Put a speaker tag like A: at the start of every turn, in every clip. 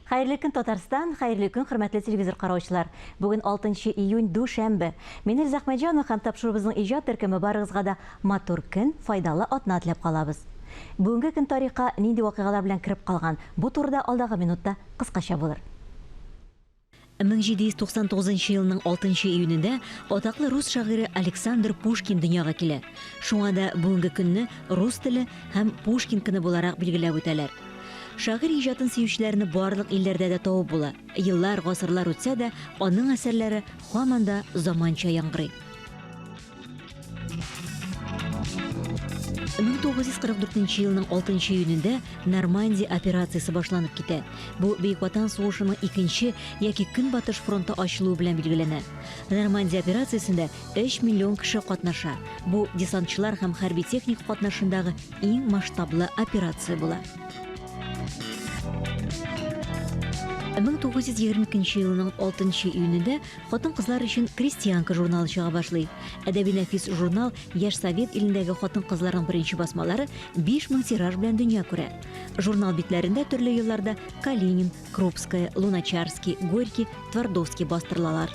A: Хайырлы көн Татарстан, хайырлы көн хөрмәтле телевизор караучылар. Бүген 6 июнь душәмбе. Мен Илзах Мәҗанов һәм тапшырыбызның иҗат төркеме барыгызга да матур көн, файдалы атна теләп калабыз. Бүгенге көн тарихка нинди вакыйгалар белән кирип калган? Бу турыда алдагы минутта кыскача булыр. 1799 елның 6 июнендә атаклы рус шагыйре Александр Пушкин дөньяга килә. Шуңа да бүгенге көнне рус теле һәм Пушкин көне буларак билгеләп үтәләр. Шагыйрь иҗатын сөючеләрне барлык илләрдә дә табып була. Еллар, гасырлар үтсә дә, аның әсәрләре һаман да заманча яңгырый. 1944 елның 6 июнендә Нормандия операциясы башланып китә. Бу Бөек Ватан сугышының икенче яки Көнбатыш фронты ачылуы белән билгеләнә. Нормандия операциясендә 3 миллион кеше катнаша. Бу десантчылар һәм хәрби техник катнашындагы иң масштаблы операция була. 1922 елның 6 июнендә хатын-кызлар өчен Крестьянка журналы чыга башлый. Әдәби нәфис журнал яшь Совет илендәге хатын-кызларның беренче басмалары 5000 тираж белән дөнья күрә. Журнал битләрендә төрле елларда Калинин, Крупская, Луначарский, Горький, Твардовский бастырылалар.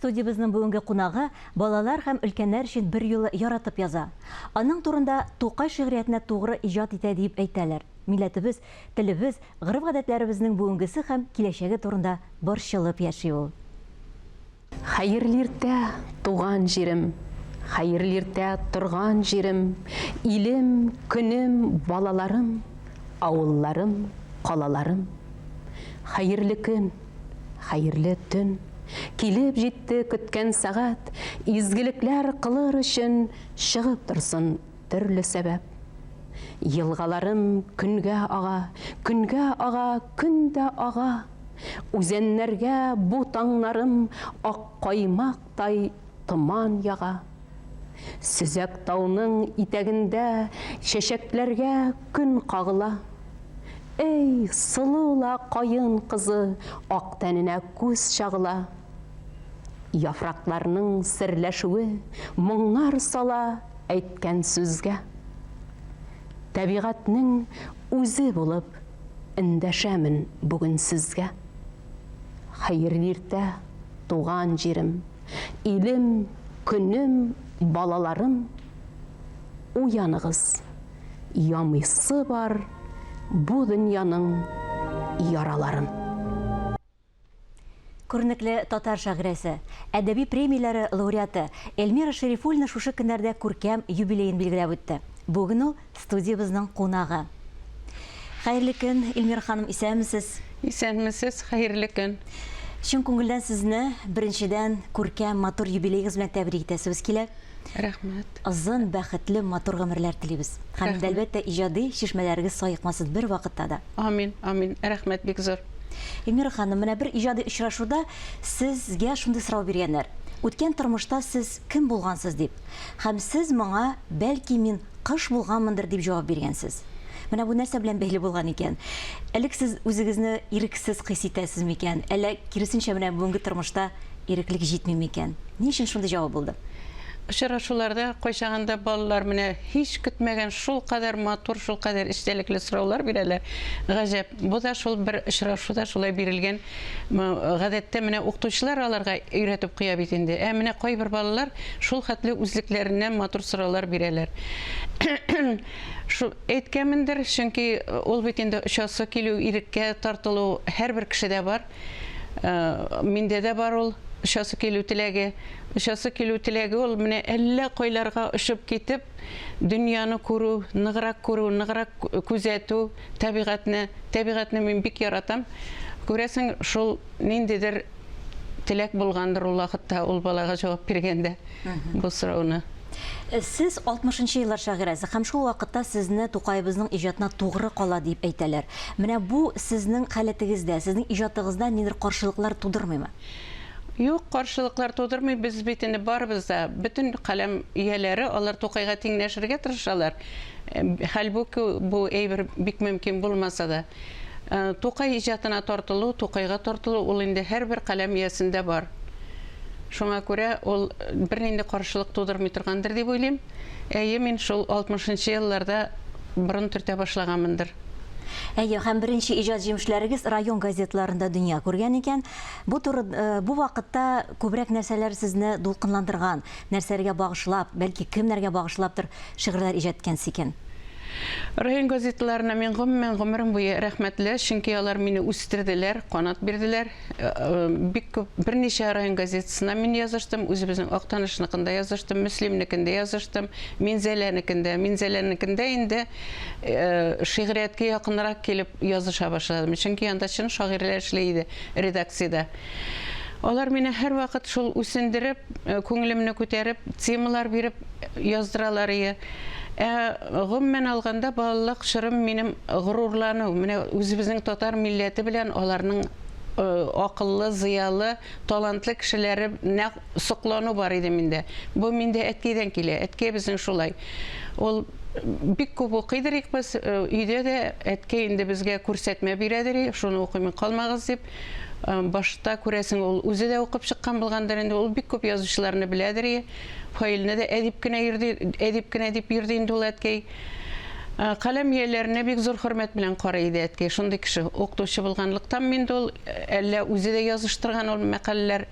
A: Студиябызның бүгенге кунагы балалар һәм өлкәннәр өчен бер юлы яратып яза. Аның турында Тукай шигъриятенә тугры иҗат итә дип әйтәләр. Милләтебез, телебез, гырыф-гадәтләребезнең бүгенгесе һәм киләчәге турында борчылып яши ул.
B: Хәерле иртә, туган җирем, хәерле иртә, торган җирем, илем, көнем, балаларым, авылларым, калаларым. Хәерле көн, хәерле төн. Килеп җитте көткән сәгать, изгелекләр кылыр өчен чыгып торсын төрле сәбәп. Елгаларым көнгә ага, көндә ага. Үзәннәргә бу таңнарым ак каймактай томан яга. Сөзәк тауның итәгендә чәчәкләргә көн кагыла. Эй, сылыла кайын кызы, ак тәненә күз чагыла. Яфракларның серләшүе, моңнар сала әйткән сүзгә. Табигатьнең үзе булып эндәшәмен бүген сезгә. Хәерле иртә, туган җирем, илем, көнем, балаларым. Уяныгыз, ямыйсы бар бу дөньяның яраларын.
A: Күренекле татар шагыйрәсе, әдәби премияләре лауреаты Эльмира Шәрифуллина шушы көннәрдә күркәм юбилейын билгеләп үтте. Бүген ул студиябызның кунагы. Хәерле көн, Эльмира ханым, исәнмесез?
C: Исәнмесез, хәерле көн.
A: Чын күңелдән сезне беренчедән күркәм матур юбилейгыз белән тәбрик итәсебез килә.
C: Рәхмәт.
A: Озын, бәхетле, матур гомерләр телибез. Һәм әлбәттә иҗади шишмәләрегез саекмасыз бер вакытта да.
C: Амин, амин. Рәхмәт бик зур.
A: Эльмира ханым, менә бер иҗади очрашуда сезгә шундый сорау биргәннәр. Үткән тормышта сез кем булгансыз дип. Һәм сез моңа бәлки мин кыш булганмындыр дип җавап биргәнсез. Менә бу нәрсә белән бәйле булган икән. Әле сез үзегезне ирексез хис итәсез микән? Әллә киресенчә менә бүгенге тормышта иреклек җитми микән? Ни өчен шундый җавап булды?
C: Очрашуларда кайчагында балалар менә һич көтмәгән шул кадәр матур, шул кадәр истәлекле сораулар бирәләр. Гаҗәп. Бу да шул бер очрашуда шулай бирелгән. Гадәттә менә укытучылар аларга өйрәтеп куя бит инде. Менә кайбер балалар шул хәтле үзлекләреннән матур сораулар бирәләр. Шу әйткәнмендер, чөнки ул бит инде очасы килү, иреккә тартылу һәрбер кешедә бар. Миндә дә бар ул очасы килү теләге. Очасы килү теләге ул менә әллә кайларга очып китеп, дөньяны күрү, ныграк күзәтү, табигатьне мин бик яратам. Күрәсең, шул ниндидер теләк булгандыр ул вакытта ул балага җавап биргәндә бу сорауны.
A: Сез 60-нчы еллар шагыйрәсе һәм шул вакытта сезне Тукайыбызның иҗатына тугры кала дип әйтәләр. Менә бу сезнең хәләтегездә, сезнең иҗатыгызда нидер каршылыклар тудырмыймы?
C: Юк, каршылыклар тудырмый, без бит инде барыбыз да, бөтен каләм ияләре алар Тукайга тиңләшергә тырышалар. Хәлбуки бу әйбер бик мөмкин булмаса да. Тукай иҗатына тартылу, Тукайга тартылу ул инде һәрбер каләм иясендә бар. Шуңа күрә ул бернинди каршылык тудырмый торгандыр дип уйлыйм. Әйе, мин шул 60-нчы елларда борын төртә башлаганмындыр.
A: Әйе, һәм беренче иҗат җимешләрегез район газетларында дөнья күргән икән. Бу вакытта күбрәк нәрсәләр сезне дулкынландырган, нәрсәләргә багышлап, бәлки кемнәргә багышлаптыр шигырьләр иҗат иткәнсез икән.
C: Район газетларына мин гомерем буе рәхмәтле, чөнки алар мине үстерделәр, канат бирделәр. Бик күп берничә район газетасына мин языштым, үзебезнең Актанышныкында языштым, Мөслимнекендә языштым, Минзәләнекендә инде шигърияткә якынрак килеп языша башладым. Чөнки анда чын шагыйрьләр эшли иде редакциядә. Алар мине һәр вакыт шул үсендереп, күңелемне күтәреп, темалар биреп яздыралар иде. Гомумән алганда балалык шырым минем горурлану, менә үзебезнең татар милләте белән аларның акыллы, зыялы, талантлы кешеләре нәкъ соклану бар иде миндә. Бу миндә әткәйдән килә. Әткәй безнең шулай. Ул бик күп укыйдыр без өйдә дә, әткәй инде безгә күрсәтмә бирәдер, шуны укыймын калмагыз дип. Башта күрәсең, ул үзе дә укып чыккан булгандыр инде, ул бик күп язучыларны беләдер. Фаилне дә әдип кенә дип йөрде инде ул әткәй. Каләм ияләренә бик зур хөрмәт белән карый иде әткәй. Шундый кеше, укытучы булганлыктан миндә ул әллә үзе дә языштырган ул мәкаләләр.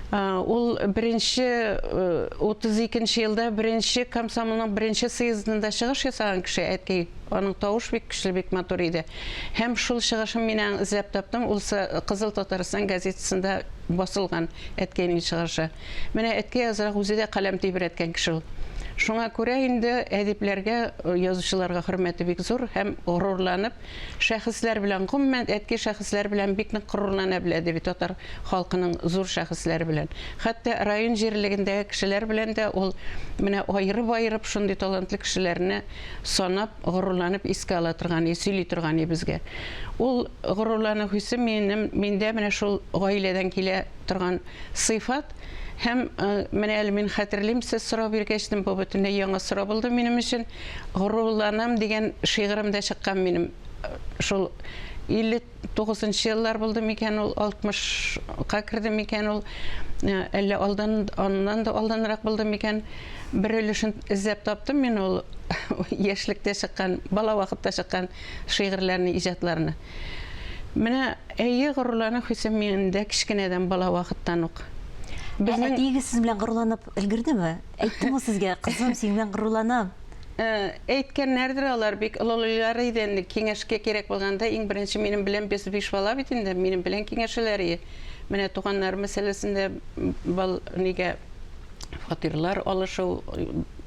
C: Ул беренче 32-нче елда беренче комсомолның беренче съездында чыгыш ясаган кеше әткәй. Аның тавыш бик көчле, бик матур иде. Һәм шул чыгышын мин эзләп таптым. Ул Кызыл Татарстан газетасында басылган әткәйнең чыгышы. Менә әткәй азрак үзе дә каләм тибрәткән кеше ул. Шуңа күрә инде әдипләргә, язучыларга хөрмәте бик зур һәм горурланып, шәхесләр белән, гомумән әткәй шәхесләр белән бик нык горурлана беләде бит татар халкының зур шәхесләре белән. Хәтта район җирлегендәге кешеләр белән дә ул менә аерып шундый талантлы кешеләрне санап, горурланып искә ала торган, сөйли торган безгә. Ул горурлану хисе миндә менә шул гаиләдән килә торган сыйфат. Һәм менә әле мин хәтерлим, сез сорау биргәчтем, бу бөтенләй яңа сорау булды минем өчен. Горурланам дигән шигырымда чыккан минем шул 59-нчы еллар булды микән, ул 60-ка керде микән, ул әллә аннан да алданрак булды микән. Бер өлешен эзләп таптым мин ул яшьлектә чыккан, бала вакытта чыккан шигырьләрне, иҗатларны. Менә әйе, горурлану хисе миндә кичкенәдән бала вакыттан ук.
A: Әтиегез сез белән горурланып өлгердеме? Әйттеме сезгә, кызым, син белән горурланам?
C: Әйткәннәрдер алар, бик олылар иде инде, киңәшкә кирәк булганда, иң беренче минем белән 5 бала бит инде, минем белән киңәшәләр. Менә туганнар мәсьәләсендә нигә фатирлар алышу,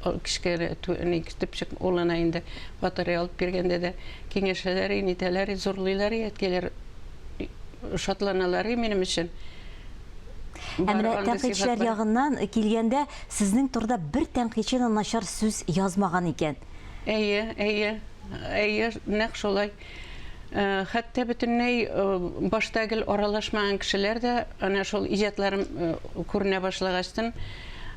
C: кичкә төпчек улына инде батарея алып биргәндә дә киңәшәләр, нитәләр, зурлыйлар, әткәләр шатланалар минем өчен.
A: Әмма тәнкыйтьчеләр ягыннан килгәндә, сезнең турда бер тәнкыйтьче начар сүз язмаган икән.
C: Әйе, нәкъ шулай. Хәтта бөтенләй баштагы аралашмаган кешеләр дә ана шул иҗатларым күренә башлагачтан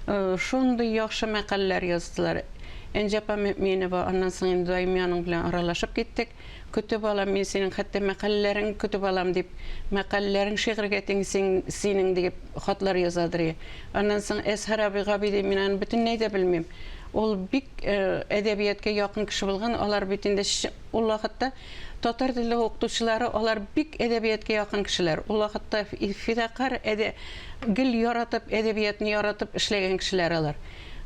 C: шундый яхшы мәкаләләр яздылар. Энҗапа Мөэминова, аннан соң даими аның белән аралашып киттек. Көтеп алам мин синең хәтта мәкаләләрен көтеп алам дип, мәкаләләрен шигырьгә тиң синең дип хатлар язадыр. Аннан соң Әсхараби Габиди, мин аны бөтенләй дә белмим. Ул бик әдәбиятка якын кеше булган, алар бит инде ул вакытта татар теле укытучылары, алар бик әдәбиятка якын кешеләр. Ул вакытта фидакар гел яратып, әдәбиятны яратып эшләгән кешеләр алар.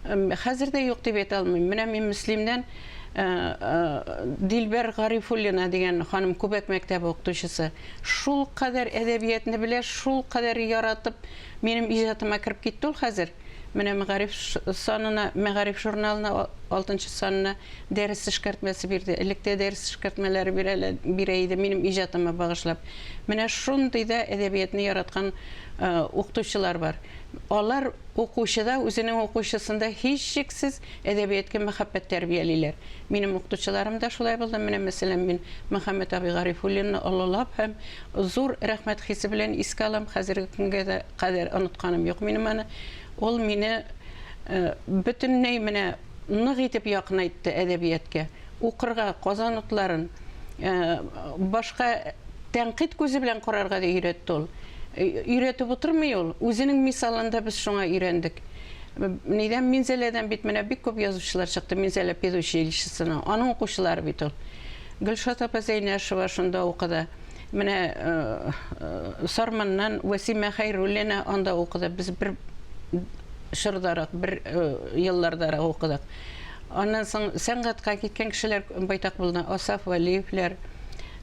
C: Хәзер дә юк дип әйтә алмыйм. Менә мин Мөслимнән Дилбәр Гарифуллина дигән ханым күбәк мәктәбе укытучысы. Шул кадәр әдәбиятны белә, шул кадәр яратып, минем иҗатыма кирип китте ул хәзер. Менә Мәгариф журналына 6-нчы санына дәрес эшкәртмәсе бирде. Электә дәрес эшкәртмәләре бирә иде минем иҗатыма багышлап. Менә шундый да әдәбиятны яраткан укытучылар бар. Алар укучыда, үзенең укучысында һич шиксез әдәбиятка мәхәббәт тәрбиялиләр. Минем укытучыларым да шулай булды. Менә мәсәлән, мин Мөхәммәд Аби Гарифуллинны олылап һәм зур рәхмәт хисе белән искә алам. Хәзерге көнгә дә кадәр онытканым юк минем аны. Ул мине бөтенләй менә нык итеп якынайтты әдәбиятка. Укырга, Казан утларын, башка тәнкыйть күзе белән карарга да өйрәтте ул. Өйрәтеп утырмый ул. Үзенең мисалында без шуңа өйрәндек. Neden Minzele'den bit менә бик күп язучылар чыкты Минзеле педучилищесына. Аның укучылары бит ул. Гөлшат апа Зәйнәшева шунда укыды. Менә Сарманнан Васима Хайруллина анда укыды. Без бер шырдарак, бер еллардарак укыдык. Аннан соң сәнгатькә киткән кешеләр байтак булды. Асаф Валиевләр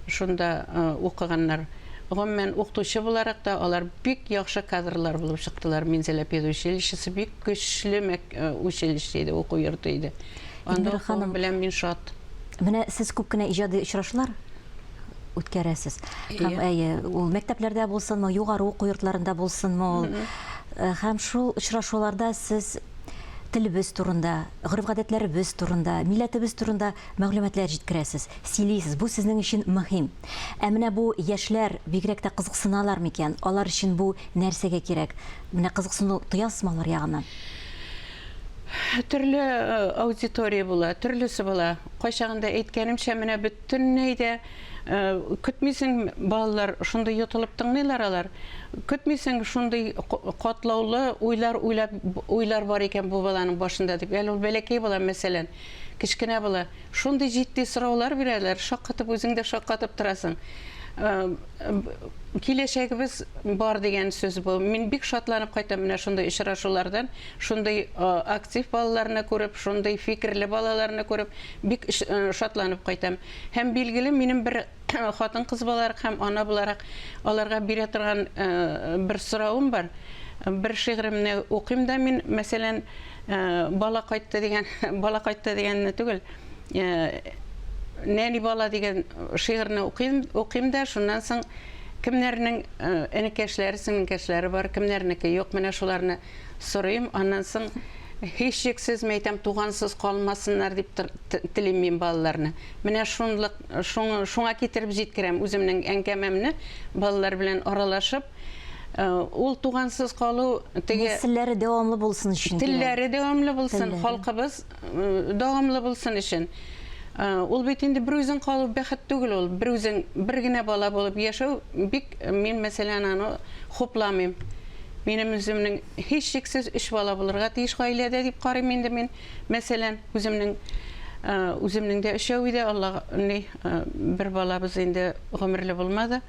C: шунда укыганнар. Гомумән укытучы буларак та алар бик яхшы кадрлар булып чыктылар. Минзеле педучилищесы бик көчле училище иде, уку йорты иде. Анда ханым белән мин шат.
A: Менә сез күп кенә иҗади очрашулар үткәрәсез. Һәм ул мәктәпләрдә булсынмы, югары уку йортларында булсынмы, һәм шул очрашуларда сез телебез турында, гореф-гадәтләребез турында, милләтебез турында мәгълүматлар җиткерәсез, сөйлисез. Бу сезнең өчен мөһим. Ә менә бу яшьләр бигрәк тә кызыксыналар микән? Алар өчен бу нәрсәгә кирәк? Менә кызыксыну тоясызмы алар ягыннан?
C: Төрле аудитория була, төрлесе була. Кайчагында әйткәнемчә, менә бөтенләй дә көтмисең балалар шундай йотылып тыңлыйлар алар. Көтмисең шундай катлаулы уйлар бар икән бу баланың башында дип. Әле ул бәләкәй була, мәсәлән, кичкенә була. Шундай җитди сораулар бирәләр, шаккатып үзең дә шаккатып торасың. Киләчәгебез бар дигән сүз бу. Мин бик шатланып кайтам менә шундай очрашулардан, шундай актив балаларны күреп, шундай фикерле балаларны күреп, бик шатланып кайтам. Һәм билгеле, минем бер хатын-кыз буларак һәм ана буларак аларга бирә торган бер соравым бар. Бер шигыремне укыйм да мин, мәсәлән, бала кайтты дигәнне түгел. Нәни бала дигән шигырьне укыйм да, шуннан соң кемнәрнең энекәшләре, сеңнекәшләре бар, кемнәрнеке юк, менә шуларны сорыйм. Аннан соң һичшиксез мәйтәм, тугансыз калмасыннар дип телим мин балаларны. Менә шуңа китереп җиткерәм үземнең әңгәмәмне балалар белән аралашып. Ул тугансыз калу теге
A: нәселләре дәвамлы булсын өчен.
C: Телләре дәвамлы булсын, халкыбыз дәвамлы булсын өчен. Ул бит инде бер үзең калу бәхет түгел ул. Бер үзең бер генә бала булып яшәү бик, мин мәсәлән аны хупламыйм. Минем үземнең һичшиксез 3 бала булырга тиеш гаиләдә дип карыйм инде мин. Мәсәлән, үземнең дә өчәү иде, Алла бер балабыз инде гомерле булмады.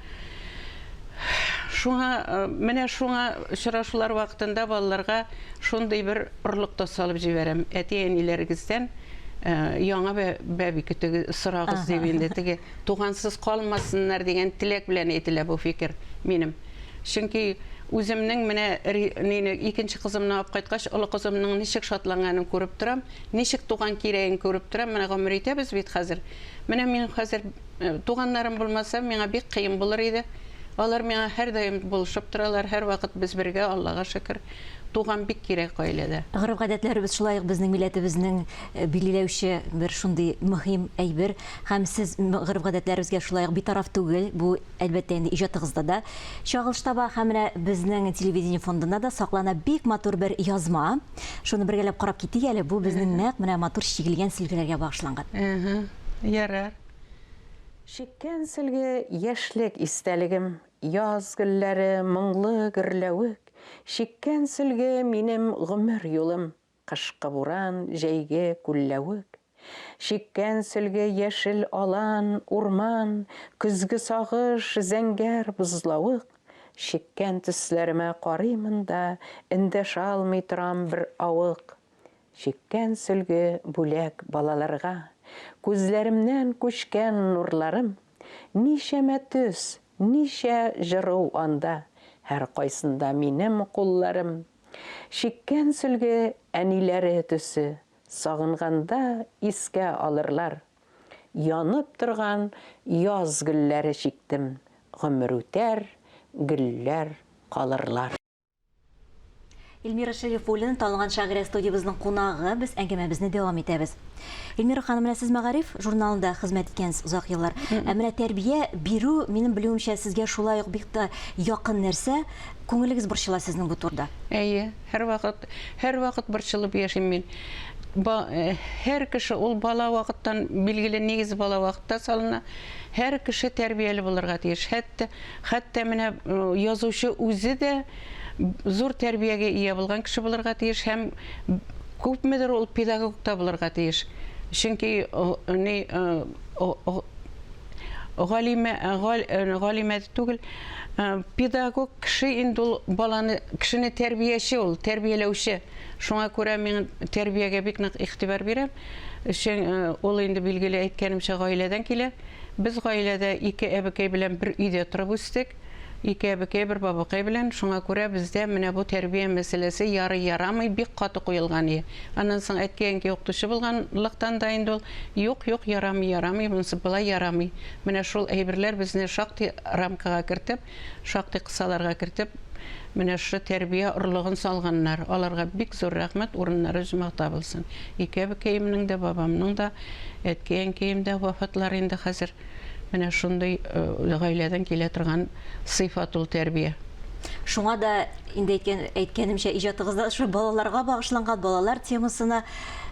C: Менә шуңа очрашулар вакытында балаларга шундый бер орлыкта салып җибәрәм. Әти-әниләрегездән яңа бәби көтү сорагыз дип инде, теге тугансыз калмасыннар дигән теләк белән әйтелә бу фикер минем. Чөнки үземнең менә икенче кызымны алып кайткач, олы кызымның ничек шатланганын күреп торам, ничек туган кирәген күреп торам. Менә гомер итәбез бит хәзер. Менә мин хәзер туганнарым булмаса, миңа бик кыен булыр иде. Алар миңа һәр даим булышып торалар, һәр вакыт без бергә, Аллага шөкер. Туган бик кирәк гаиләдә.
A: Гореф-гадәтләребез шулай ук безнең милләтебезнең билгеләүче бер шундый мөһим әйбер. Һәм сез гореф-гадәтләребезгә шулай ук битараф түгел. Бу әлбәттә инде иҗатыгызда да чагылыш таба, һәм менә безнең телевидение фондында да саклана бик матур бер язма. Шуны бергәләп карап китик әле. Бу безнең нәкъ менә матур чигелгән сөлгеләргә багышланган.
C: Ярар.
D: Шиккән сөлге яшьлек истәлегем, яз гөлләре моңлы гөрләвек. Шиккән сөлге минем гомер юлым, кышкы буран, җәйге күлләвек. Шиккән сөлге яшел алан, урман, көзге сагыш, зәңгәр бузлавык. Шиккән төсләремә карыймын да, эндәшә алмый торам бер авык. Шиккән сөлге бүләк балаларга, күзләремнән күчкән нурларым. Нишәмә төс, нишә җыру анда, һәр кайсында минем кулларым. Шиккән сөлге әниләре төсе, сагынганда искә алырлар. Янып торган яз гөлләре шиктем, гомер үтәр, гөлләр калырлар.
A: Эльмира Шәрифуллина, танылган шагыйрә, студиябызның кунагы. Без әңгәмәбезне дәвам итәбез. Эльмира ханым, менә сез Мәгариф журналында хезмәт иткәнсез узак еллар. Менә тәрбия бирү, минем белүемчә, сезгә шулай ук бик тә якын нәрсә. Күңелегез борчыла сезнең бу турда.
C: Әйе, һәр вакыт борчылып яшим мин. Һәр кеше ул бала вакыттан билгеле нигез бала вакытта салына. Һәр кеше тәрбияле булырга тиеш. Хәтта менә язучы үзе дә зур тәрбиягә ия булган кеше булырга тиеш һәм күпмедер ул педагог та булырга тиеш. Чөнки галимә түгел, педагог кеше инде ул баланы, кешене тәрбияче, ул тәрбияләүче. Шуңа күрә мин тәрбиягә бик нык игътибар бирәм. Ул инде билгеле әйткәнемчә гаиләдән килә. Без гаиләдә ике әбекәй белән бер өйдә торып үстек. Ике әбекәй, бер бабакай белән. Шуңа күрә бездә менә бу тәрбия мәсьәләсе ярый-ярамый бик каты куелган иде. Аннан соң әйткәнкә укытучы булганлыктан да инде ул юк, ярамый, монысы болай ярамый. Менә шул әйберләр безне шактый рамкага кертеп, шактый кысаларга кертеп, менә шу тәрбия орлыгын салганнар. Аларга бик зур рәхмәт, урыннары җимакта булсын. Ике әбекәемнең дә, бабамның да, әйткәнкәем дә вафатлар инде хәзер. Менә шундый гаиләдән килә торган сыйфат ул тәрбия.
A: Шуңа да инде әйткәнемчә иҗатыгызда шу балаларга багышланган балалар темасына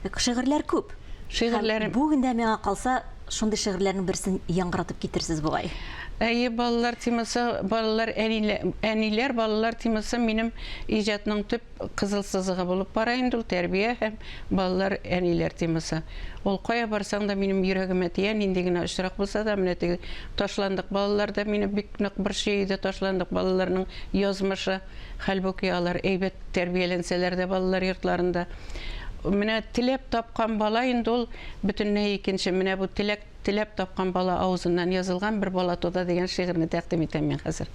A: шигырьләр күп.
C: Шигырьләр
A: Бүген дә миңа калса шундый шигырьләрнең берсен яңгыратып китерсез бугай.
C: Әйе, балалар темасы, әниләр, балалар темасы минем иҗатның төп кызыл сызыгы булып бара инде ул тәрбия һәм балалар әниләр темасы. Ул кая барсаң да минем йөрәгемә тия, нинди генә очрак булса да, менә теге ташландык балалар да мине бик нык борчый иде, ташландык балаларның язмышы, хәлбуки алар әйбәт тәрбияләнсәләр дә балалар йортларында. Менә теләп тапкан бала инде ул бөтенләй икенче. Менә бу теләп тапкан бала авызыннан язылган бер бала тода дигән шигырьне тәкъдим итәм мин хәзер.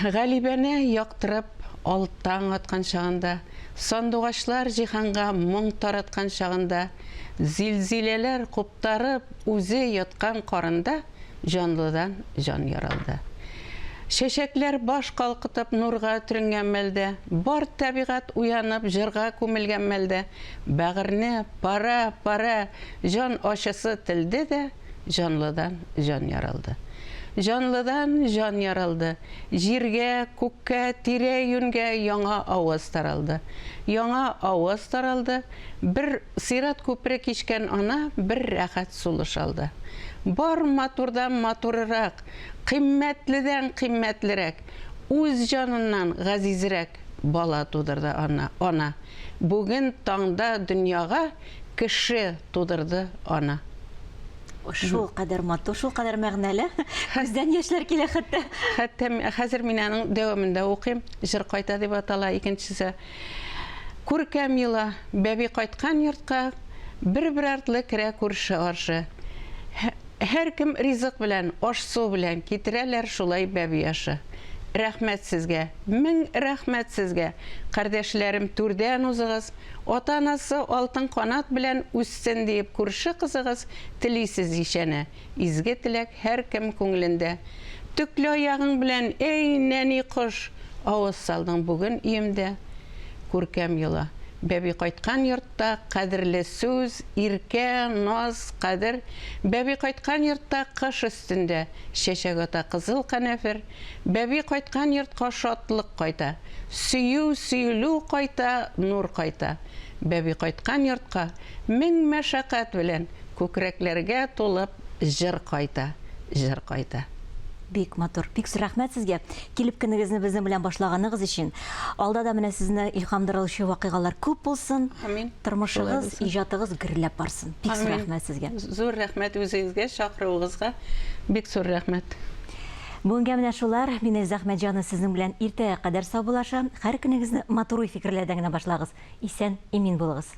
C: Галибәне яктырып алттан аткан чагында, сандугачлар җиһанга моң тараткан чагында, зилзиләләр куптарып үзе яткан карында, җанлыдан җан яралды. Чәчәкләр баш калкытып нурга төренгән мәлдә, бар табигать уянып җырга күмелгән мәлдә, бәгырне пара, җан ачысы телде дә, җанлыдан җан яралды. Җанлыдан җан яралды. Җиргә, күккә, тирә-юньгә яңа аваз таралды. Яңа аваз таралды. Бер сират күпре кичкән ана бер рәхәт сулыш алды. Бар матурдан матурырак, кыйммәтледән кыйммәтлерәк, үз җаныннан газизрәк бала тудырды ана. Бүген таңда дөньяга кеше тудырды ана.
A: Шул кадәр матур, шул кадәр мәгънәле. Күздән яшьләр килә хәтта.
C: Хәтта хәзер мин аның дәвамында укыйм. Җыр кайта дип атала икенчесе. Күркәм йыла, бәби кайткан йортка, бер артлы керә күрше аршы. Һәр кем ризык белән, аш-су белән китерәләр шулай бәби яшы. Рәхмәт сезгә, мең рәхмәт сезгә. Кардәшләрем түрдән узыгыз, ата-анасы алтын канат белән үссен дип күрше кызыгыз, телисез ишәне. Изге теләк һәр кем күңелендә. Төкле аягың белән, эй нәни кош, авыз салдың бүген өемдә. Күркәм йыла. Бәби кайткан йортта кадерле сүз, иркә, наз, кадер. Бәби кайткан йортта кыш өстендә чәчәк ата кызыл канәфер. Бәби кайткан йортка шатлык кайта. Сөйлү кайта, нур кайта. Бәби кайткан йортка мең мәшәкать белән күкрәкләргә тулып җыр кайта.
A: Бик матур, бик рәхмәт сезгә. Килеп көнегезне безнең белән башлаганыгыз өчен. Алда да менә сезне илһамдыручы вакыйгалар күп булсын.
C: Амин.
A: Тормышыгыз, иҗатыгыз гөрләп барсын. Бик рәхмәт сезгә.
C: Зур рәхмәт үзегезгә, чакыруыгызга. Бик зур рәхмәт.
A: Бүгенгә менә шулар. Мин Әхмәтҗаны сезнең белән иртәгә кадәр сау булашам. Һәр көнегезне матур фикерләрдән генә башлагыз. Исән, имин булыгыз.